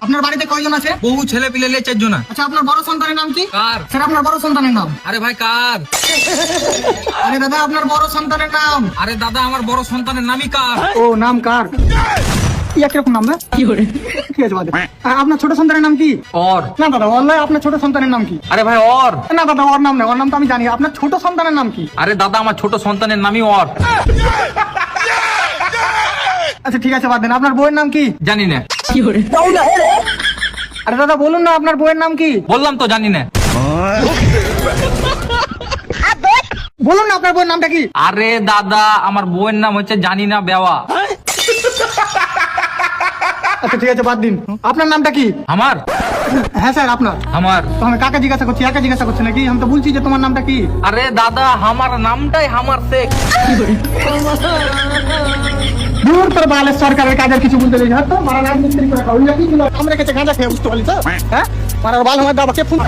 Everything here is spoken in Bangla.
আপনার বাড়িতে কয়জন আছে? বহু ছেলে পিলে 4 জন। আচ্ছা, আপনার বড় সন্তানের নাম কি? কার? স্যার, আপনার বড় সন্তানের নাম? আরে ভাই কার? আরে দাদা, আপনার বড় সন্তানের নাম? আরে দাদা আমার বড় সন্তানের নামই কার। ও, নাম কার? কিরকম নাম না? ঠিক আছে বাদ দেন। আপনার ছোট সন্তানের নাম কি? অর। না দাদা, অনলাইন আপনার ছোট সন্তানের নাম কি? আরে ভাই অর। না দাদা, ওর নাম না, ওর নাম তো আমি জানি। আপনার ছোট সন্তানের নাম কি? আরে দাদা আমার ছোট সন্তানের নামই অর। আচ্ছা ঠিক আছে বাদ দেন। আপনার বউয়ের নাম কি? জানি না। আরে দাদা বলুন না, আপনার বউয়ের নাম কি? বললাম তো জানি না। বলুন না, আপনার বউয়ের নামটা কি? আরে দাদা আমার বউয়ের নাম হচ্ছে জানি না বেওয়া। আচ্ছা ঠিক আছে বাদ দিন। আপনার নামটা কি? আমার? হ্যাঁ স্যার, আপনার। আমার। তো আমি কাকে জিজ্ঞাসা করছি, একা জিজ্ঞাসা করছি নাকি? আমি তো বলছি যে তোমার নামটা কি। আরে দাদা আমার নামটাই আমার শেখ। দূর তোর বালের সরকারের কাজের কিছু বলতে নেই। হ্যাঁ তো মারা নাম মিস্ত্রি করে খাওয়া কি ছিল? আমরা কাছে গাঁজা খেয়ে বুঝতে পারলি তো? হ্যাঁ, মারার বাল আমার দাবাকে ফোন।